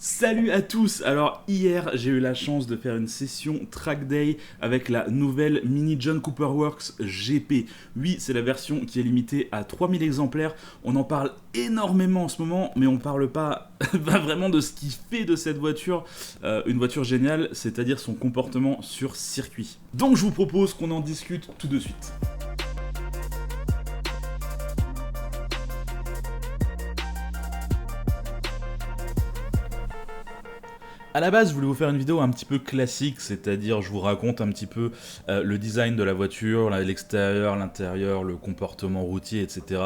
Salut à tous. Alors hier j'ai eu la chance de faire une session track day avec la nouvelle mini John Cooper Works GP. Oui, c'est la version qui est limitée à 3000 exemplaires. On en parle énormément en ce moment, mais on parle pas vraiment de ce qui fait de cette voiture une voiture géniale, c'est-à-dire son comportement sur circuit. Donc je vous propose qu'on en discute tout de suite. À la base, je voulais vous faire une vidéo un petit peu classique, c'est-à-dire je vous raconte un petit peu le design de la voiture, l'extérieur, l'intérieur, le comportement routier, etc.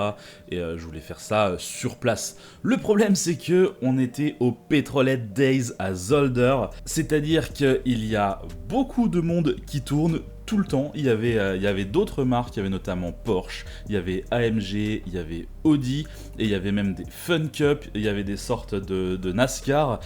Et je voulais faire ça sur place. Le problème, c'est que on était au Petrolhead Days à Zolder, c'est-à-dire qu'il y a beaucoup de monde qui tourne tout le temps. Il y avait d'autres marques, il y avait notamment Porsche, il y avait AMG, il y avait Audi, et il y avait même des Fun Cup, il y avait des sortes de NASCAR.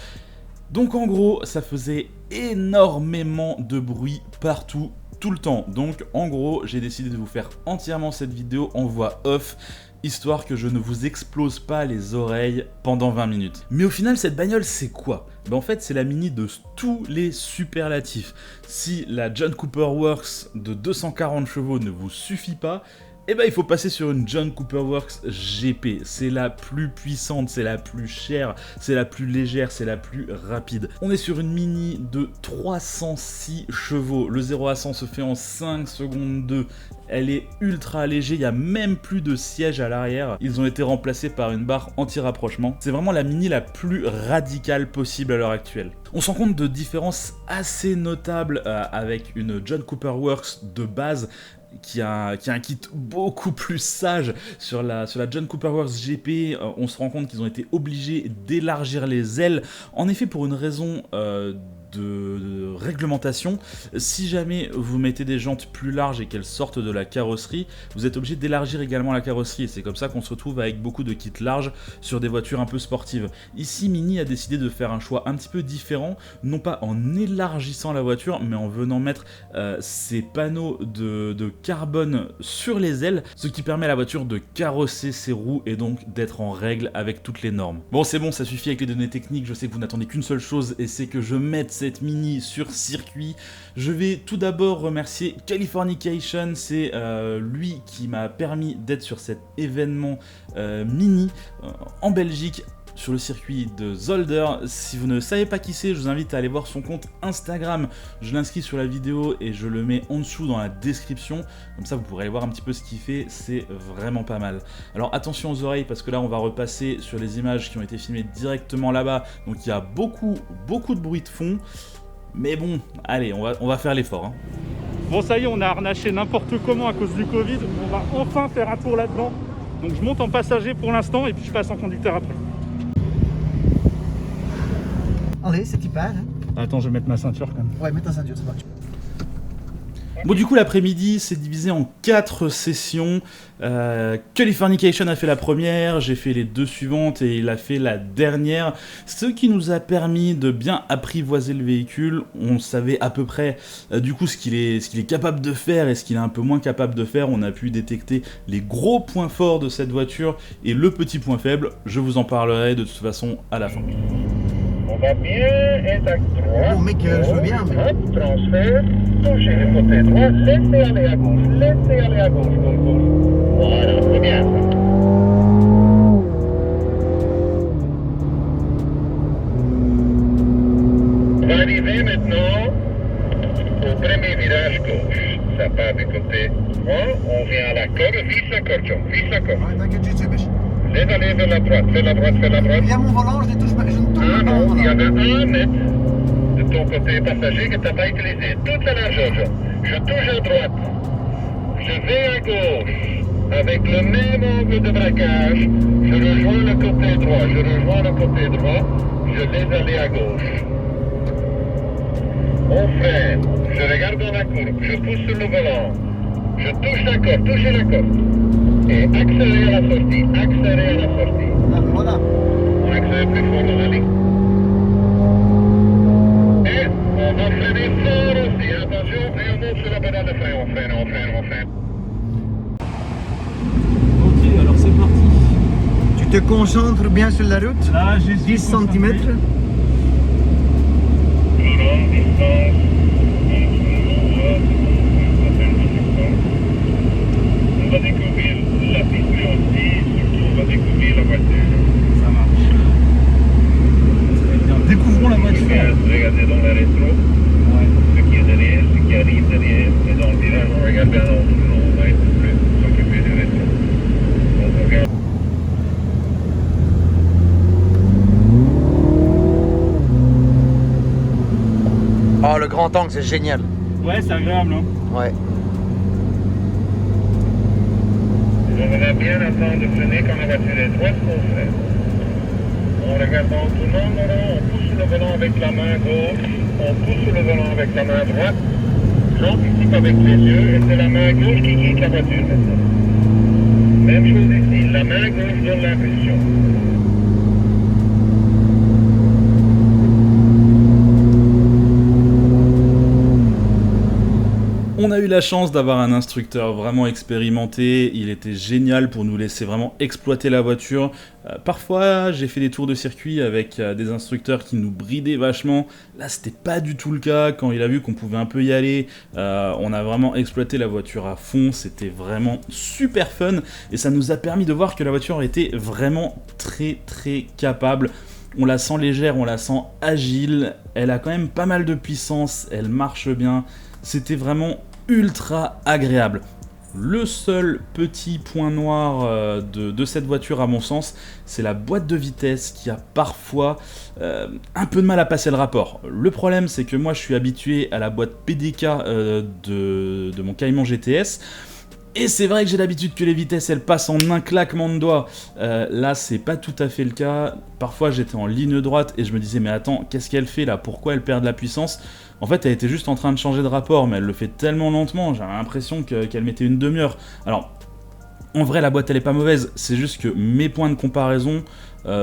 Donc en gros, ça faisait énormément de bruit partout, tout le temps. Donc en gros, j'ai décidé de vous faire entièrement cette vidéo en voix off, histoire que je ne vous explose pas les oreilles pendant 20 minutes. Mais au final, cette bagnole, c'est quoi ? En fait, c'est la mini de tous les superlatifs. Si la John Cooper Works de 240 chevaux ne vous suffit pas, eh ben, il faut passer sur une John Cooper Works GP. C'est la plus puissante, c'est la plus chère, c'est la plus légère, c'est la plus rapide. On est sur une mini de 306 chevaux. Le 0 à 100 se fait en 5 secondes 2. Elle est ultra léger, il n'y a même plus de siège à l'arrière. Ils ont été remplacés par une barre anti-rapprochement. C'est vraiment la mini la plus radicale possible à l'heure actuelle. On se rend compte de différences assez notables avec une John Cooper Works de base, qui a un kit beaucoup plus sage. Sur la John Cooper Works GP, on se rend compte qu'ils ont été obligés d'élargir les ailes. En effet, pour une raison de réglementation, si jamais vous mettez des jantes plus larges et qu'elles sortent de la carrosserie, vous êtes obligé d'élargir également la carrosserie, et c'est comme ça qu'on se retrouve avec beaucoup de kits larges sur des voitures un peu sportives. Ici, Mini a décidé de faire un choix un petit peu différent, non pas en élargissant la voiture, mais en venant mettre ces panneaux de carbone sur les ailes, ce qui permet à la voiture de carrosser ses roues et donc d'être en règle avec toutes les normes. Bon, c'est bon, ça suffit avec les données techniques, je sais que vous n'attendez qu'une seule chose, et c'est que je mette cette mini sur circuit. Je vais tout d'abord remercier Californication, c'est lui qui m'a permis d'être sur cet événement mini en Belgique, sur le circuit de Zolder. Si vous ne savez pas qui c'est, je vous invite à aller voir son compte Instagram. Je l'inscris sur la vidéo et je le mets en dessous dans la description. Comme ça, vous pourrez aller voir un petit peu ce qu'il fait. C'est vraiment pas mal. Alors attention aux oreilles, parce que là, on va repasser sur les images qui ont été filmées directement là-bas. Donc il y a beaucoup de bruit de fond. Mais bon, allez, on va faire l'effort. Hein. Bon, ça y est, on a harnaché n'importe comment à cause du Covid. On va enfin faire un tour là-dedans. Donc je monte en passager pour l'instant et puis je passe en conducteur après. Allez, c'est hyper. Hein. Attends, je vais mettre ma ceinture quand même. Ouais, mets ta ceinture, c'est parti. Bon, du coup, l'après-midi, c'est divisé en 4 sessions. Californication a fait la première, j'ai fait les 2 suivantes et il a fait la dernière. Ce qui nous a permis de bien apprivoiser le véhicule. On savait à peu près du coup ce qu'il est capable de faire et ce qu'il est un peu moins capable de faire. On a pu détecter les gros points forts de cette voiture et le petit point faible. Je vous en parlerai de toute façon à la fin. On va bien être à droite. Oh mec, je veux bien, mais... Hop, transfert, touchez le côté droit, laissez aller à gauche, laissez aller à gauche, gauche. Voilà, c'est bien ça. On va arriver maintenant au premier virage gauche. Ça part du côté droit, on vient à la corde, visse la corde, John, visse la corde. Ouais, t'inquiète, je sais, mais... Laisse aller vers la droite, fais la droite, fais la droite. Il y a mon volant, je ne touche pas, je ne touche Ah pas non, mon il y volant. en a un mètre de ton côté passager que tu n'as pas utilisé. Toute la largeur, je touche à droite. Je vais à gauche. Avec le même angle de braquage, je rejoins le côté droit. Je rejoins le côté droit. Je laisse aller à gauche. On freine. Je regarde dans la courbe. Je pousse sur le volant. Je touche la corde. Touchez la corde. Et accélérez à la sortie. Accélérez à la sortie. Ah, voilà. On accélère plus fort dans la ligne. Et on va freiner fort aussi, attention, et on monte sur la pédale de frein, on freine. Ok, alors c'est parti. Tu te concentres bien sur la route. Là, j'ai 10 cm. On va découvrir la piste, mais aussi, surtout, on va découvrir la voiture. Ça marche. Très bien. Découvrons la voiture. Regardez dans la rétro, ce qui est derrière, ce qui arrive derrière, et dans le virage, on regarde bien l'autre, on va être plus s'occuper du rétro. Donc, on regarde. Oh, le grand angle, c'est génial. Ouais, c'est agréable. Hein. Ouais. J'aimerais bien attendre de freiner quand la voiture est droite qu'on freine. En regardant tout le monde, on pousse le volant avec la main gauche, on pousse le volant avec la main droite, j'anticipe avec les yeux et c'est la main gauche qui guide la voiture maintenant. Même chose ici, la main gauche donne l'impulsion. On a eu la chance d'avoir un instructeur vraiment expérimenté, il était génial pour nous laisser vraiment exploiter la voiture. Parfois j'ai fait des tours de circuit avec des instructeurs qui nous bridaient vachement, là c'était pas du tout le cas, quand il a vu qu'on pouvait un peu y aller, on a vraiment exploité la voiture à fond, c'était vraiment super fun et ça nous a permis de voir que la voiture était vraiment très capable. On la sent légère, on la sent agile, elle a quand même pas mal de puissance, elle marche bien, c'était vraiment ultra agréable. Le seul petit point noir de cette voiture à mon sens, c'est la boîte de vitesse qui a parfois un peu de mal à passer le rapport. Le problème c'est que moi je suis habitué à la boîte PDK de mon Cayman GTS, et c'est vrai que j'ai l'habitude que les vitesses elles passent en un claquement de doigts. Là c'est pas tout à fait le cas. Parfois j'étais en ligne droite et je me disais mais attends, qu'est-ce qu'elle fait là? Pourquoi elle perd de la puissance? En fait elle était juste en train de changer de rapport, mais elle le fait tellement lentement, j'avais l'impression qu'elle mettait une demi-heure. Alors en vrai la boîte elle est pas mauvaise, c'est juste que mes points de comparaison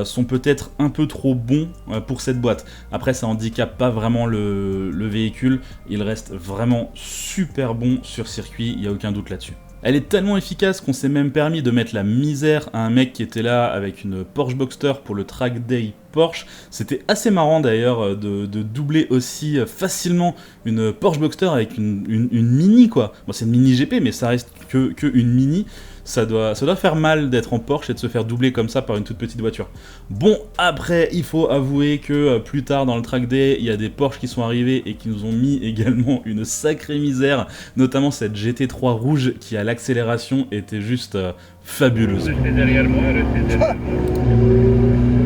sont peut-être un peu trop bons pour cette boîte. Après ça handicape pas vraiment le véhicule, il reste vraiment super bon sur circuit, il n'y a aucun doute là-dessus. Elle est tellement efficace qu'on s'est même permis de mettre la misère à un mec qui était là avec une Porsche Boxster pour le track day Porsche. C'était assez marrant d'ailleurs de doubler aussi facilement une Porsche Boxster avec une mini quoi. Bon c'est une mini GP mais ça reste que une mini. Ça doit faire mal d'être en Porsche et de se faire doubler comme ça par une toute petite voiture. Bon, après, il faut avouer que plus tard dans le track day, il y a des Porsche qui sont arrivés et qui nous ont mis également une sacrée misère, notamment cette GT3 rouge qui à l'accélération était juste fabuleuse. Restez derrière moi, restez derrière moi.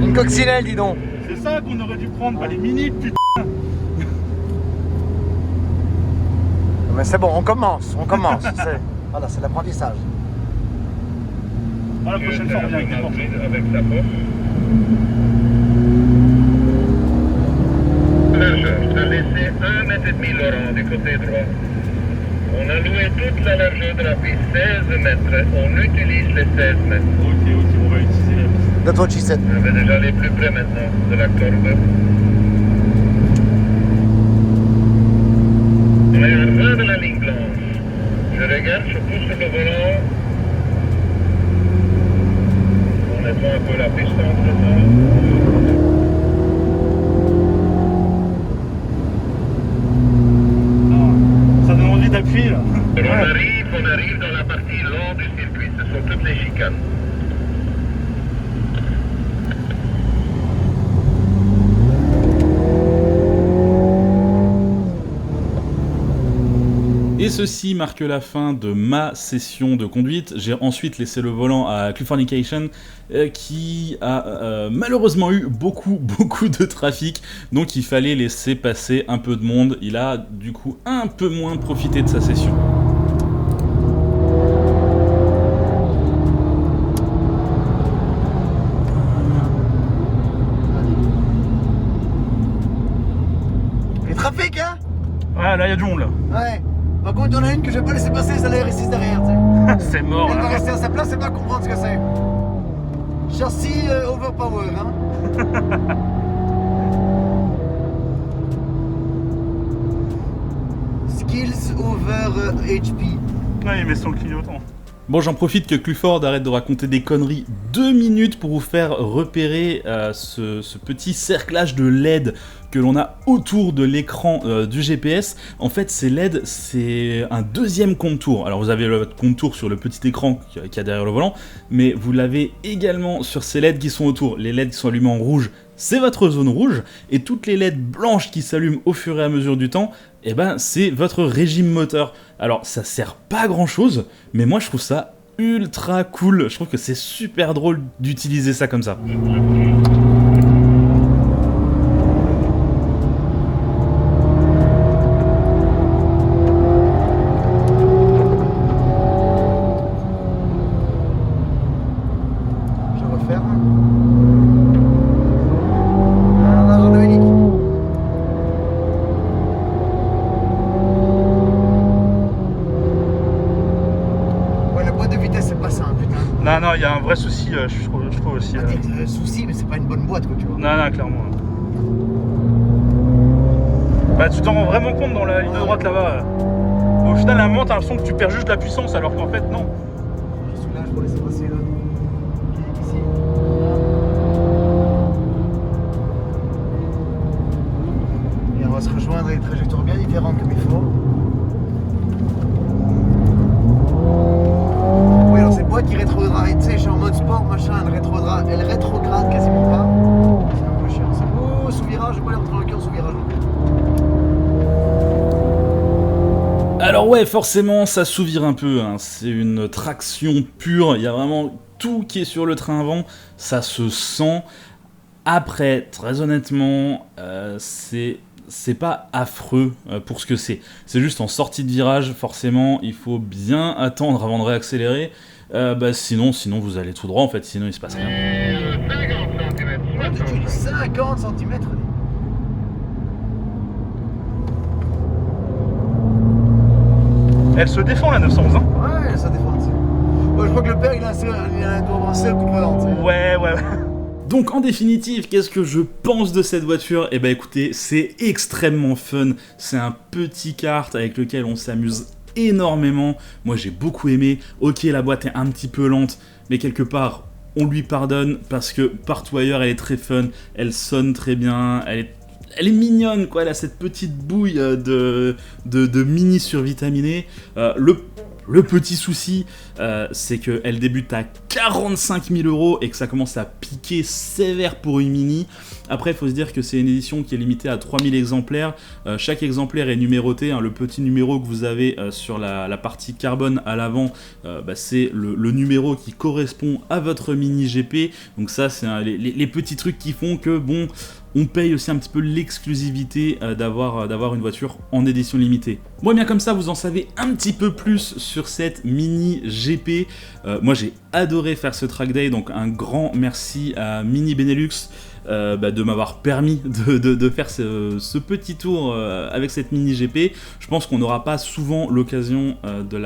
Une coccinelle, dis donc. C'est ça qu'on aurait dû prendre, pas les mini, putain. Mais c'est bon, on commence. Voilà, c'est l'apprentissage. Ah, la prochaine fois on revient avec des Porsche. Avec sa Porsche. Largeur, tu as laissé 1,5 m Laurent du côté droit. On a loué toute la largeur de la piste, 16 mètres. On utilise les 16 mètres. Ok, on va utiliser la piste. That's what she said. Je vais déjà aller plus près maintenant de la courbe. On est en bas de la ligne blanche. Je regarde, je pousse le volant. On nettoie un peu la piste entre temps. Ça donne envie d'appuyer là. On arrive dans la partie longue du circuit. Ce sont toutes les chicanes. Et ceci marque la fin de ma session de conduite. J'ai ensuite laissé le volant à Californication qui a malheureusement eu beaucoup de trafic, donc il fallait laisser passer un peu de monde. Il a du coup un peu moins profité de sa session. Les trafics, hein? Ouais, là il y a du monde là. Ouais. Par contre, il y en a une que je vais pas laisser passer, c'est la RS6 derrière, tu sais. C'est mort Elle va là. rester à sa place et pas comprendre ce que c'est. Châssis overpower, hein. Skills over HP. Ouais, il met sur le clignotant. Bon, j'en profite que Clifford arrête de raconter des conneries 2 minutes pour vous faire repérer ce petit cerclage de LED que l'on a autour de l'écran du GPS. En fait, ces LED, c'est un deuxième contour. Alors, vous avez le contour sur le petit écran qu'il y a derrière le volant, mais vous l'avez également sur ces LED qui sont autour. Les LED qui sont allumés en rouge, c'est votre zone rouge, et toutes les LED blanches qui s'allument au fur et à mesure du temps, eh ben, c'est votre régime moteur. Alors, ça sert pas à grand chose, mais moi je trouve ça ultra cool. Je trouve que c'est super drôle d'utiliser ça comme ça. Je referme. Un agent Dominique. Ouais, le boîte de vitesse, c'est pas ça, hein, putain. Non, non, il y a un vrai souci, je trouve aussi. Souci, mais c'est pas une bonne boîte, quoi, tu vois. Non, non, clairement. Bah, tu t'en rends vraiment compte dans la ligne de droite là-bas. Au final, à un moment, t'as l'impression que tu perds juste la puissance, alors qu'en fait, non. Celui-là, je vais laisser passer là. Ici. Et on va se rejoindre à des trajectoires bien différentes comme il faut. Oui, alors cette boîte qui rétrograde, tu sais, je suis en mode sport, machin, elle rétrograde quasiment pas. C'est un peu chiant ça. Oh, sous virage, je vais pas aller rentrer dans le cœur sous virage. Alors ouais, forcément, ça sous-vire un peu, hein. C'est une traction pure, il y a vraiment tout qui est sur le train avant, ça se sent. Après, très honnêtement, c'est pas affreux pour ce que c'est. C'est juste en sortie de virage, forcément, il faut bien attendre avant de réaccélérer. Sinon vous allez tout droit en fait, sinon il se passe rien. 50 cm. Ouais, tu dis 50 cm. Elle se défend la 911, hein. Ouais, ça défend. Ouais, je crois que le père il a un seul coup de volant, tu sais. Ouais. Donc en définitive, qu'est-ce que je pense de cette voiture? Eh ben écoutez, c'est extrêmement fun, c'est un petit kart avec lequel on s'amuse énormément. Moi j'ai beaucoup aimé. Ok, la boîte est un petit peu lente, mais quelque part on lui pardonne parce que partout ailleurs elle est très fun, elle sonne très bien, elle est mignonne quoi, elle a cette petite bouille de mini survitaminé. Le petit souci, c'est qu'elle débute à 45 000 € et que ça commence à piquer sévère pour une mini. Après, il faut se dire que c'est une édition qui est limitée à 3000 exemplaires. Chaque exemplaire est numéroté, hein. Le petit numéro que vous avez sur la partie carbone à l'avant, c'est le numéro qui correspond à votre mini GP. Donc ça, c'est les petits trucs qui font que, bon, on paye aussi un petit peu l'exclusivité d'avoir une voiture en édition limitée. Bon, et bien comme ça, vous en savez un petit peu plus sur cette mini GP. Moi, j'ai adoré faire ce track day, donc un grand merci à Mini Benelux de m'avoir permis de faire ce petit tour avec cette mini GP. Je pense qu'on n'aura pas souvent l'occasion de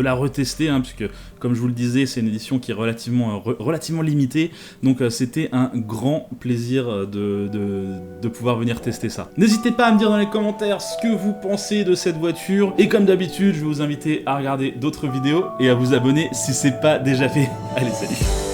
la retester, hein, puisque comme je vous le disais, c'est une édition qui est relativement limitée, donc c'était un grand plaisir de pouvoir venir tester ça. N'hésitez pas à me dire dans les commentaires ce que vous pensez de cette voiture, et comme d'habitude, je vais vous inviter à regarder d'autres vidéos et à vous abonner si c'est pas déjà fait. Allez, salut!